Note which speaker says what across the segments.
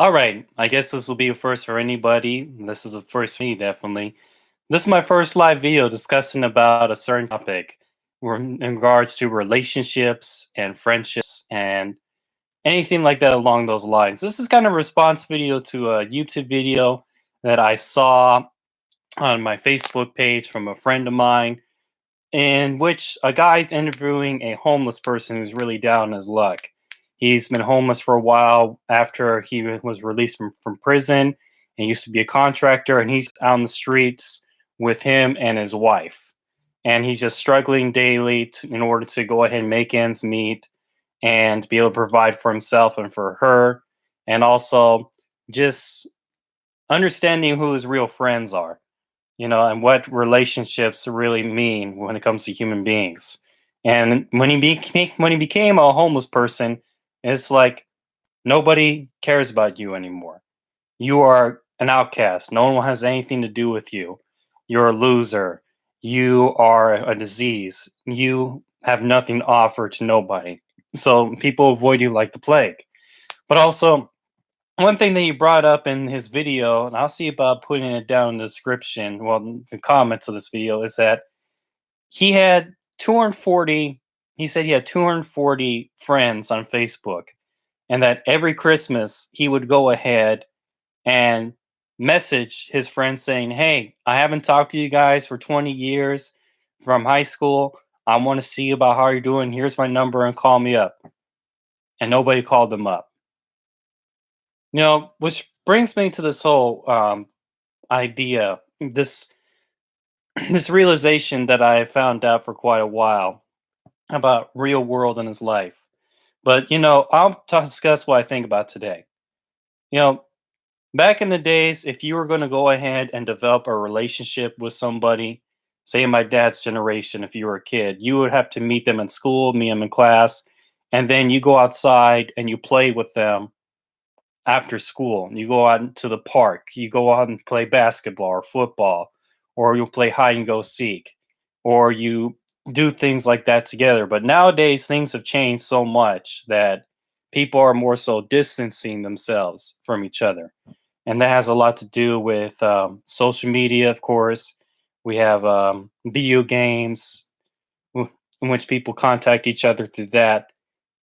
Speaker 1: All right, I guess this will be a first for anybody. This is a first for me, definitely. This is my first live video discussing about a certain topic in regards to relationships and friendships and anything like that along those lines. This is kind of a response video to a YouTube video that I saw on my Facebook page from a friend of mine, in which a guy's interviewing a homeless person who's really down on his luck. He's been homeless for a while after he was released from prison. He used to be a contractor, and he's out on the streets with him and his wife. And he's just struggling daily in order to go ahead and make ends meet and be able to provide for himself and for her. And also just understanding who his real friends are, and what relationships really mean when it comes to human beings. And when he became a homeless person, it's like nobody cares about you anymore. You are an outcast. No one has anything to do with you. You're a loser. You are a disease. You have nothing to offer to nobody. So people avoid you like the plague. But also, one thing that he brought up in his video, and I'll see about putting it down in the description, well, the comments of this video, is that he had 240, he said he had 240 friends on Facebook, and that every Christmas he would go ahead and message his friends saying, "Hey, I haven't talked to you guys for 20 years from high school. I want to see about how you're doing. Here's my number and call me up." And nobody called him up. Which brings me to this whole idea, this this realization that I found out for quite a while about real world in his life. But I'll discuss what I think about today. You know, Back in the days, if you were going to go ahead and develop a relationship with somebody, say in my dad's generation, if you were a kid, you would have to meet them in school, meet them in class, and then you go outside and you play with them after school. You go out to the park, you go out and play basketball or football, or you'll play hide and go seek, or you do things like that together. But nowadays, things have changed so much that people are more so distancing themselves from each other. And that has a lot to do with social media, of course. We have video games in which people contact each other through that,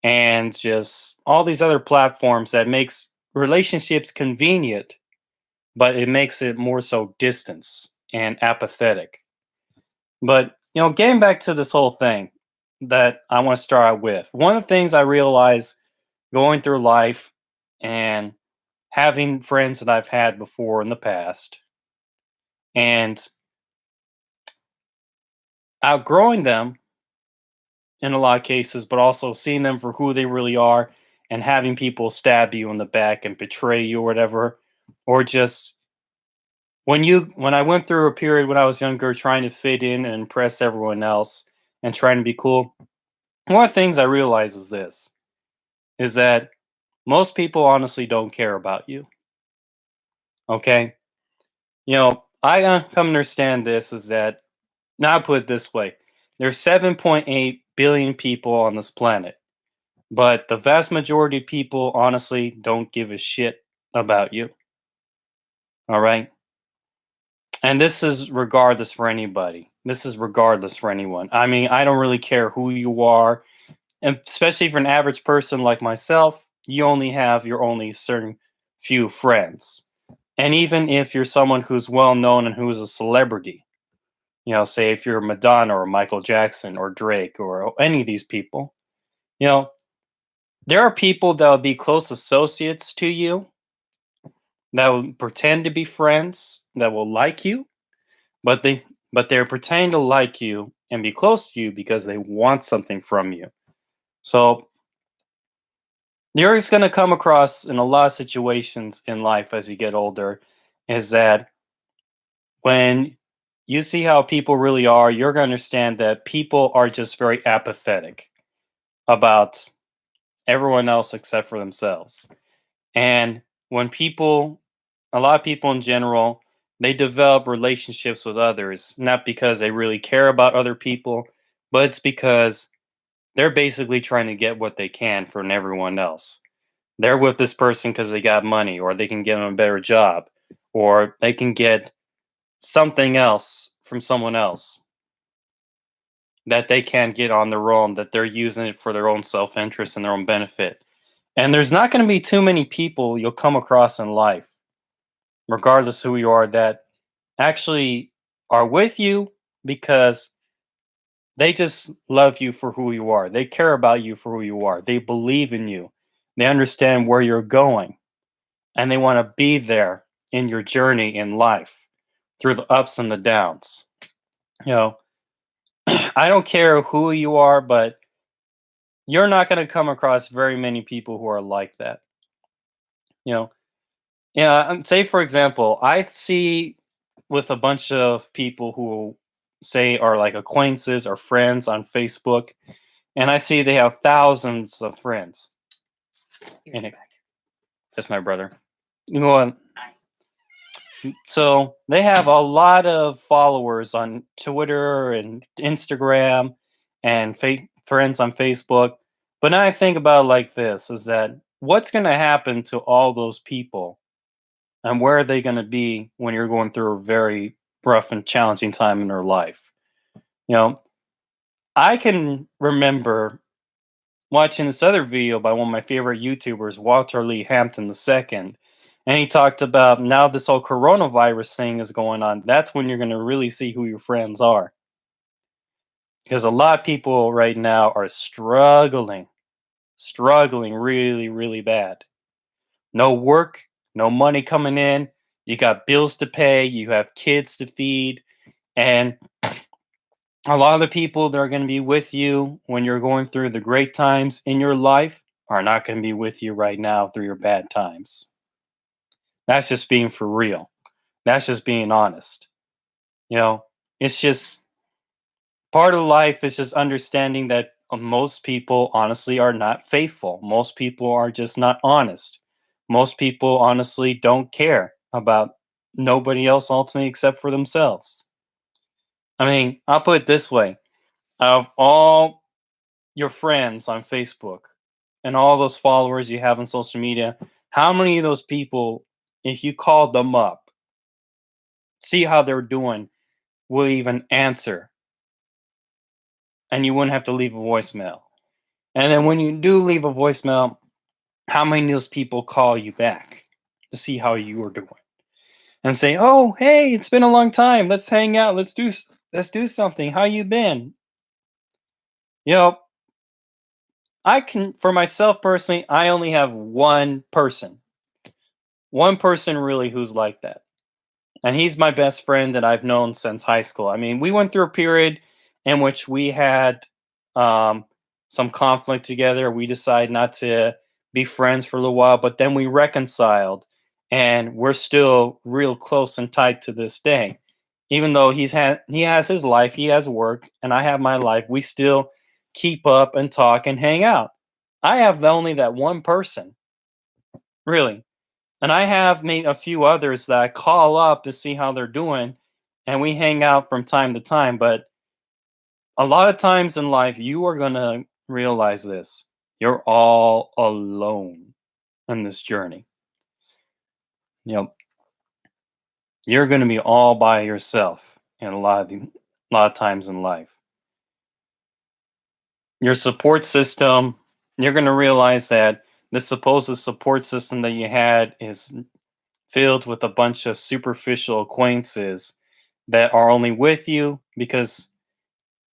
Speaker 1: and just all these other platforms that makes relationships convenient, but it makes it more so distance and apathetic. But getting back to this whole thing that I want to start out with, one of the things I realized going through life and having friends that I've had before in the past and outgrowing them in a lot of cases, but also seeing them for who they really are and having people stab you in the back and betray you or whatever, or just when I went through a period when I was younger trying to fit in and impress everyone else and trying to be cool, one of the things I realized is that most people honestly don't care about you. Okay? I come to understand this is that, now I put it this way, there's 7.8 billion people on this planet, but the vast majority of people honestly don't give a shit about you. All right? And this is regardless for anybody. This is regardless for anyone. I mean, I don't really care who you are. And especially for an average person like myself, you only have your only certain few friends. And even if you're someone who's well known and who's a celebrity, say if you're Madonna or Michael Jackson or Drake or any of these people, you know, there are people that will be close associates to you that will pretend to be friends that will like you, but they're pretending to like you and be close to you because they want something from you. So you're just going to come across in a lot of situations in life as you get older is that when you see how people really are, you're going to understand that people are just very apathetic about everyone else except for themselves. And when people, a lot of people in general, they develop relationships with others, not because they really care about other people, but it's because they're basically trying to get what they can from everyone else. They're with this person because they got money, or they can get them a better job, or they can get something else from someone else that they can't get on their own, that they're using it for their own self interest and their own benefit. And there's not going to be too many people you'll come across in life, regardless who you are, that actually are with you because they just love you for who you are. They care about you for who you are. They believe in you. They understand where you're going, and they want to be there in your journey in life through the ups and the downs. You know, I don't care who you are, but you're not going to come across very many people who are like that. You know, yeah, say for example, I see with a bunch of people who say are like acquaintances or friends on Facebook, and I see they have thousands of friends. And that's my brother. You know what? So they have a lot of followers on Twitter and Instagram and friends on Facebook. But now I think about it like this: is that what's going to happen to all those people, and where are they going to be when you're going through a very rough and challenging time in their life? You know, I can remember watching this other video by one of my favorite YouTubers, Walter Lee Hampton II. And he talked about now this whole coronavirus thing is going on. That's when you're going to really see who your friends are. Because a lot of people right now are struggling really, really bad. No work, no money coming in. You got bills to pay, you have kids to feed. And a lot of the people that are going to be with you when you're going through the great times in your life are not going to be with you right now through your bad times. That's just being for real. That's just being honest. You know, it's just part of life is just understanding that most people honestly are not faithful. Most people are just not honest. Most people honestly don't care about nobody else ultimately except for themselves. I mean, I'll put it this way: of all your friends on Facebook and all those followers you have on social media, how many of those people, if you called them up, see how they're doing, will even answer, and you wouldn't have to leave a voicemail? And then when you do leave a voicemail, how many of those people call you back to see how you are doing and say, "Oh, hey, it's been a long time. Let's hang out. Let's do something. How you been?" You know, I can for myself personally, I only have one person really who's like that. And he's my best friend that I've known since high school. I mean, we went through a period in which we had um, some conflict together. We decided not to be friends for a little while, but then we reconciled, and we're still real close and tight to this day. Even though he has his life, he has work, and I have my life, we still keep up and talk and hang out. I have only that one person, really. And I have made a few others that I call up to see how they're doing, and we hang out from time to time. But a lot of times in life, you are going to realize this: you're all alone in this journey. You know, you're going to be all by yourself in a lot of times in life. Your support system, you're going to realize that the supposed support system that you had is filled with a bunch of superficial acquaintances that are only with you because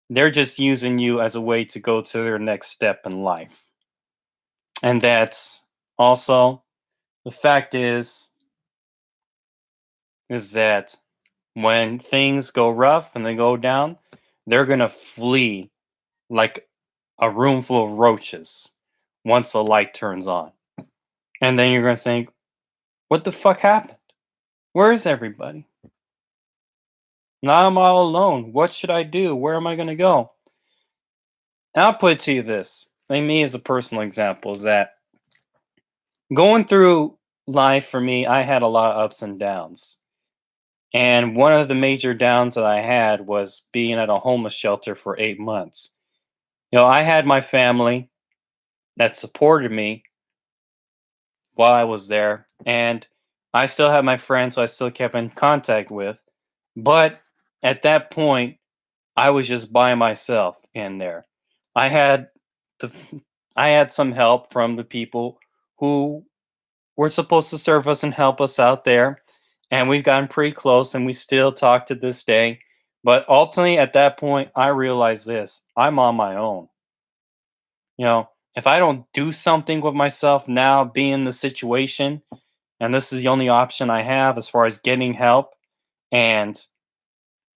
Speaker 1: they're just using you as a way to go to their next step in life. And that's also the fact is that when things go rough and they go down, they're going to flee like a room full of roaches once the light turns on. And then you're going to think, what the fuck happened? Where is everybody? Now I'm all alone. What should I do? Where am I going to go? And I'll put it to you this, like me as a personal example, is that going through life for me, I had a lot of ups and downs. And one of the major downs that I had was being at a homeless shelter for 8 months. You know, I had my family that supported me, while I was there. And I still had my friends who I still kept in contact with. But at that point, I was just by myself in there. I had the I had some help from the people who were supposed to serve us and help us out there. And we've gotten pretty close and we still talk to this day. But ultimately at that point I realized this. I'm on my own. You know, if I don't do something with myself now, being in the situation, and this is the only option I have as far as getting help and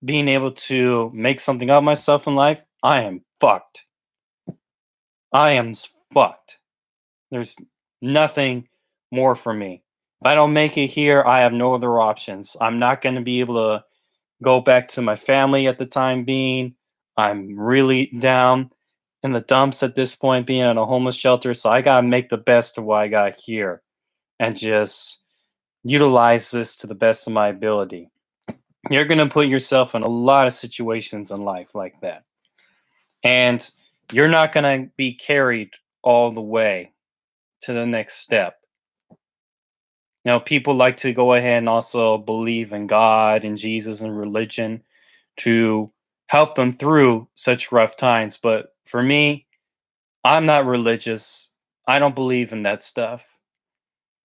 Speaker 1: being able to make something of myself in life, I am fucked. I am fucked. There's nothing more for me. If I don't make it here, I have no other options. I'm not going to be able to go back to my family at the time being. I'm really down in the dumps at this point, being at a homeless shelter. So I got to make the best of what I got here and just utilize this to the best of my ability. You're going to put yourself in a lot of situations in life like that. And you're not going to be carried all the way to the next step. Now, people like to go ahead and also believe in God and Jesus and religion to help them through such rough times. But for me, I'm not religious. I don't believe in that stuff.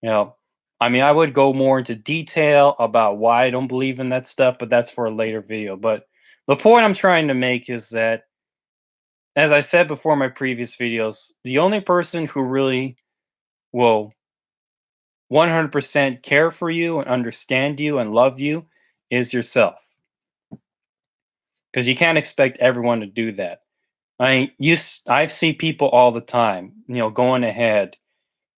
Speaker 1: You know, I mean, I would go more into detail about why I don't believe in that stuff, but that's for a later video. But the point I'm trying to make is that, as I said before in my previous videos, the only person who really will 100% care for you and understand you and love you is yourself. Because you can't expect everyone to do that. I mean, I see people all the time, going ahead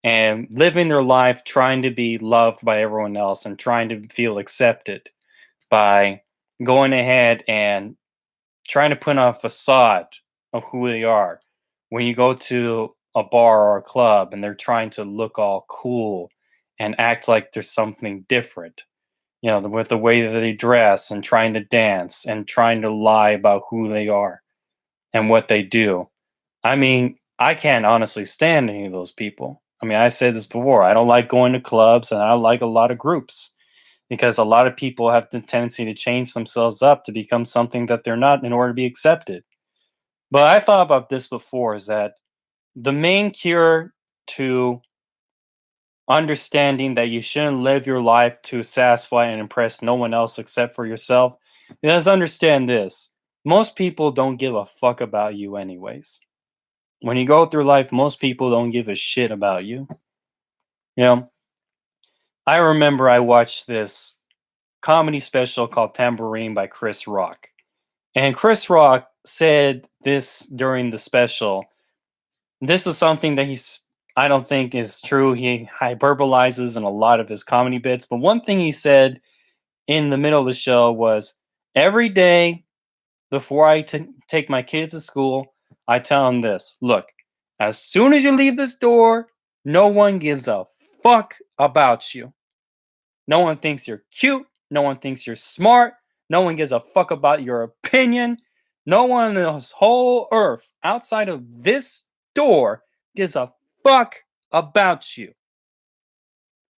Speaker 1: and living their life trying to be loved by everyone else and trying to feel accepted by going ahead and trying to put on a facade of who they are. When you go to a bar or a club and they're trying to look all cool and act like there's something different, with the way that they dress and trying to dance and trying to lie about who they are and what they do. I mean, I can't honestly stand any of those people. I mean, I said this before. I don't like going to clubs and I don't like a lot of groups because a lot of people have the tendency to change themselves up to become something that they're not in order to be accepted. But I thought about this before is that the main cure to understanding that you shouldn't live your life to satisfy and impress no one else except for yourself is understand this. Most people don't give a fuck about you, anyways. When you go through life, most people don't give a shit about you. You know, I remember I watched this comedy special called Tambourine by Chris Rock. And Chris Rock said this during the special. This is something that I don't think is true. He hyperbolizes in a lot of his comedy bits. But one thing he said in the middle of the show was every day before I take my kids to school, I tell them this: look, as soon as you leave this door, no one gives a fuck about you. No one thinks you're cute. No one thinks you're smart. No one gives a fuck about your opinion. No one in this whole earth outside of this door gives a fuck about you.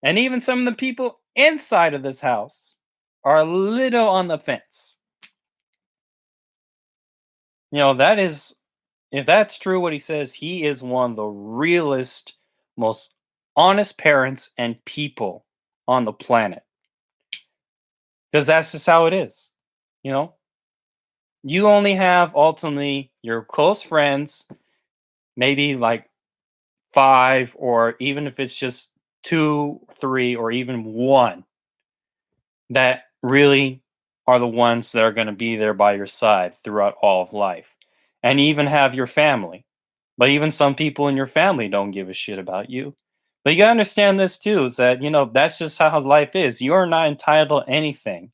Speaker 1: And even some of the people inside of this house are a little on the fence. That is, if that's true what he says, he is one of the realest, most honest parents and people on the planet. Because that's just how it is. You know, you only have ultimately your close friends, maybe like five, or even if it's just two, three, or even one that really are the ones that are going to be there by your side throughout all of life. And you even have your family. But even some people in your family don't give a shit about you. But you gotta understand this too, is that, that's just how life is. You are not entitled to anything.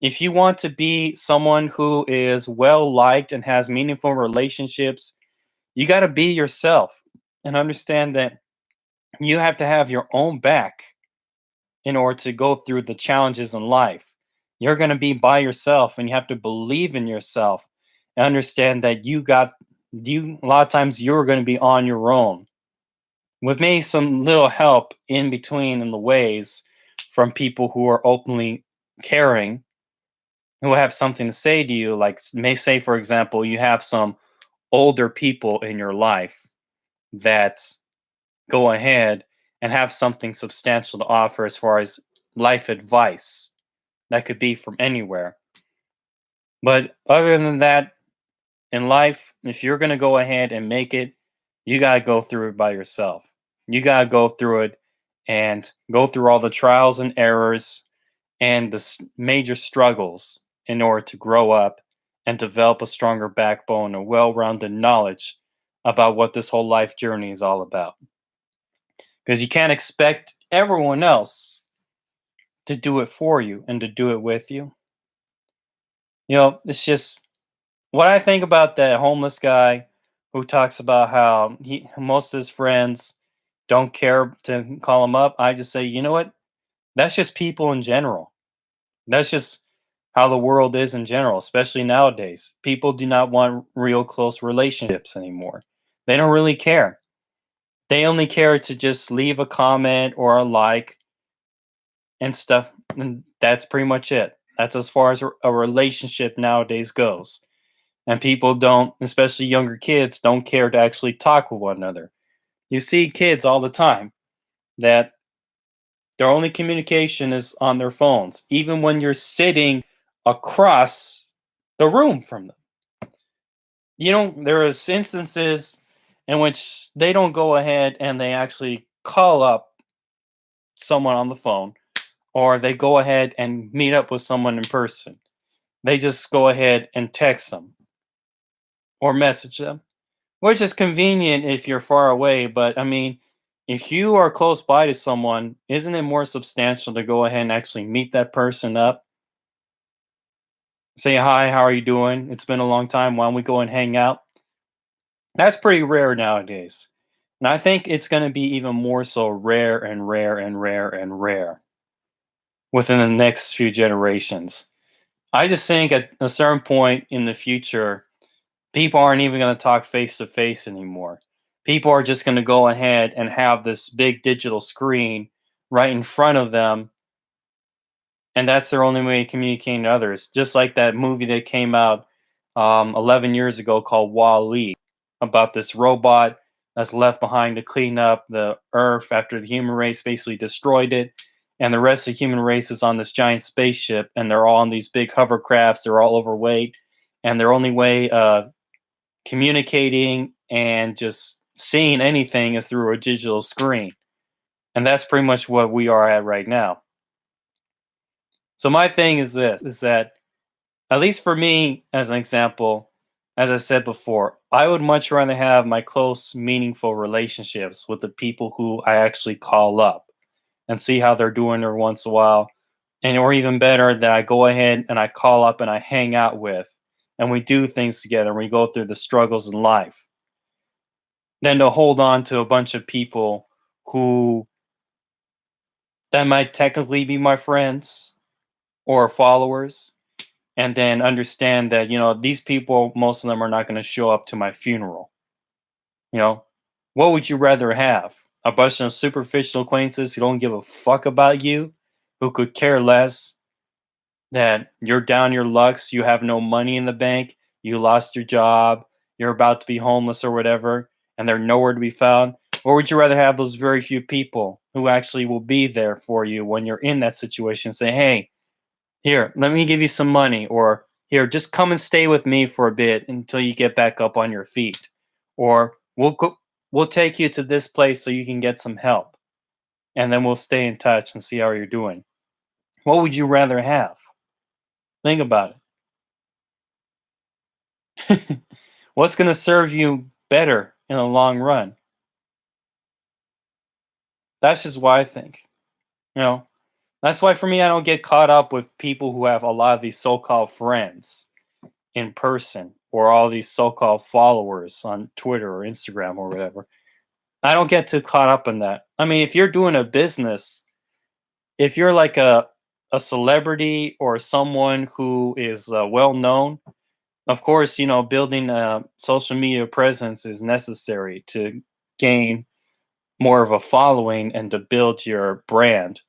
Speaker 1: If you want to be someone who is well liked and has meaningful relationships, you gotta be yourself and understand that you have to have your own back in order to go through the challenges in life. You're going to be by yourself and you have to believe in yourself and understand that a lot of times you're going to be on your own. with maybe some little help in between in the ways from people who are openly caring, who have something to say to you. Like, may say, for example, you have some older people in your life that go ahead and have something substantial to offer as far as life advice that could be from anywhere. But other than that, in life, if you're going to go ahead and make it, you got to go through it by yourself. You got to go through it and go through all the trials and errors and the major struggles in order to grow up and develop a stronger backbone and well rounded knowledge about what this whole life journey is all about. Because you can't expect everyone else to do it for you and to do it with you. It's just what I think about that homeless guy who talks about how most of his friends don't care to call him up. I just say, you know what? That's just people in general. That's just how the world is in general, especially nowadays. People do not want real close relationships anymore. They don't really care. They only care to just leave a comment or a like and stuff. And that's pretty much it. That's as far as a relationship nowadays goes. And people don't, especially younger kids, don't care to actually talk with one another. You see kids all the time that their only communication is on their phones, even when you're sitting across the room from them. There is instances in which they don't go ahead and they actually call up someone on the phone, or they go ahead and meet up with someone in person. They just go ahead and text them or message them, which is convenient if you're far away. But I mean, if you are close by to someone, isn't it more substantial to go ahead and actually meet that person up? Say hi, how are you doing? It's been a long time. Why don't we go and hang out? That's pretty rare nowadays. And I think it's going to be even more so rare and rare and rare and rare within the next few generations. I just think at a certain point in the future, people aren't even going to talk face to face anymore. People are just going to go ahead and have this big digital screen right in front of them, and that's their only way of communicating to others. Just like that movie that came out 11 years ago called Wall-E, about this robot that's left behind to clean up the Earth after the human race basically destroyed it. And the rest of the human race is on this giant spaceship, and they're all on these big hovercrafts. They're all overweight, and their only way of communicating and just seeing anything is through a digital screen. And that's pretty much what we are at right now. So my thing is this, is that at least for me, as an example, as I said before, I would much rather have my close, meaningful relationships with the people who I actually call up and see how they're doing every once in a while. And or even better, that I go ahead and I call up and I hang out with and we do things together and we go through the struggles in life, than to hold on to a bunch of people who that might technically be my friends or followers, and then understand that these people, most of them are not going to show up to my funeral. you know what would you rather have? A bunch of superficial acquaintances who don't give a fuck about you, who could care less that you're down your lucks, you have no money in the bank, you lost your job, you're about to be homeless or whatever, and they're nowhere to be found? Or would you rather have those very few people who actually will be there for you when you're in that situation? Say, hey, here, let me give you some money, or here, just come and stay with me for a bit until you get back up on your feet, or we'll take you to this place so you can get some help, and then we'll stay in touch and see how you're doing. What would you rather have? Think about it. What's going to serve you better in the long run? That's just what I think. You know, that's why for me, I don't get caught up with people who have a lot of these so-called friends in person, or all these so-called followers on Twitter or Instagram or whatever. I don't get too caught up in that. I mean, if you're doing a business, if you're like a celebrity or someone who is well known, of course, building a social media presence is necessary to gain more of a following and to build your brand.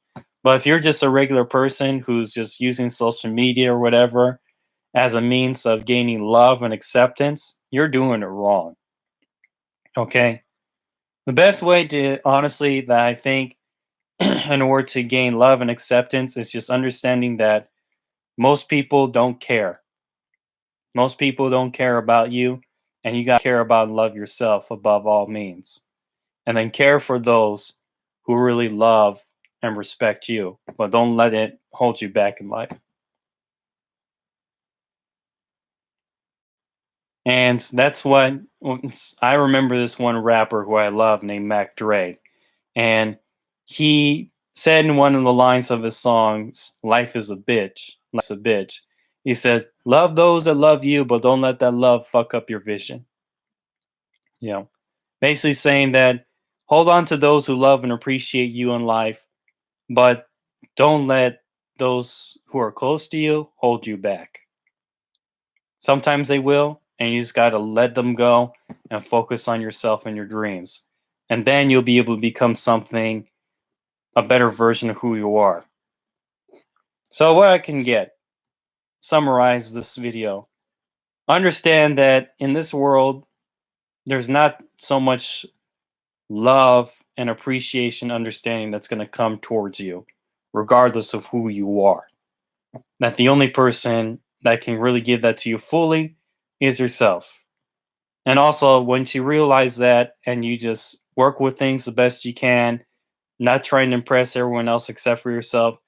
Speaker 1: But if you're just a regular person who's just using social media or whatever as a means of gaining love and acceptance, you're doing it wrong. Okay. The best way to honestly, that I think, in order to gain love and acceptance, is just understanding that most people don't care. Most people don't care about you, and you got to care about and love yourself above all means. And then care for those who really love and respect you, but don't let it hold you back in life. And that's what I remember this one rapper who I love named Mac Dre. And he said in one of the lines of his songs, "Life is a bitch. Life's a bitch." He said, "Love those that love you, but don't let that love fuck up your vision." You know, basically saying that hold on to those who love and appreciate you in life, but don't let those who are close to you hold you back. Sometimes they will, and you just got to let them go and focus on yourself and your dreams. And then you'll be able to become something, a better version of who you are. So, what I can get, summarize this video. Understand that in this world, there's not so much love and appreciation, understanding that's going to come towards you, regardless of who you are. That the only person that can really give that to you fully is yourself. And also, once you realize that and you just work with things the best you can, not trying to impress everyone else except for yourself,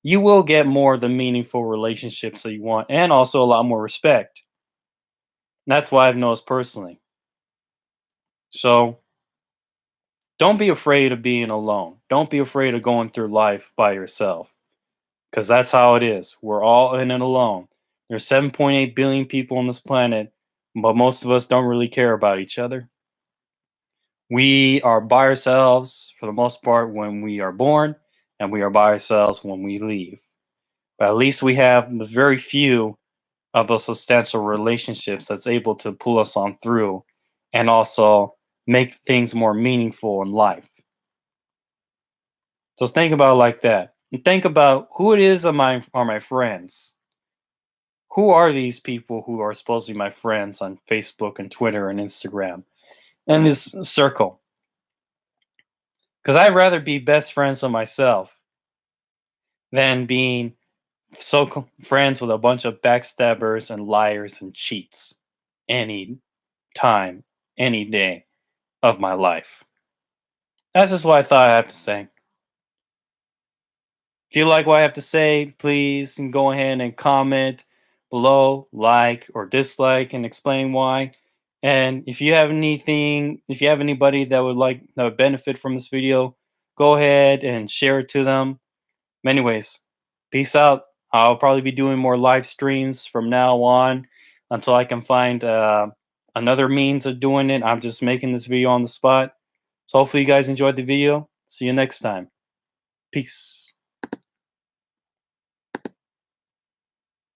Speaker 1: you will get more of the meaningful relationships that you want and also a lot more respect. That's why I've noticed personally. So don't be afraid of being alone. Don't be afraid of going through life by yourself because that's how it is. We're all in it alone. There's 7.8 billion people on this planet, but most of us don't really care about each other. We are by ourselves for the most part when we are born, and we are by ourselves when we leave. But at least we have the very few of those substantial relationships that's able to pull us on through and also make things more meaningful in life. So think about it like that. And think about who it is are my friends. Who are these people who are supposed to be my friends on Facebook and Twitter and Instagram and this circle? Because I'd rather be best friends with myself than being friends with a bunch of backstabbers and liars and cheats any time, any day of my life. That's just what I thought I have to say. If you like what I have to say, please go ahead and comment below, like or dislike, and explain why. And if you have anything, if you have anybody that would benefit from this video, go ahead and share it to them. Anyways, peace out. I'll probably be doing more live streams from now on until I can find another means of doing it. I'm just making this video on the spot. So hopefully you guys enjoyed the video. See you next time. Peace.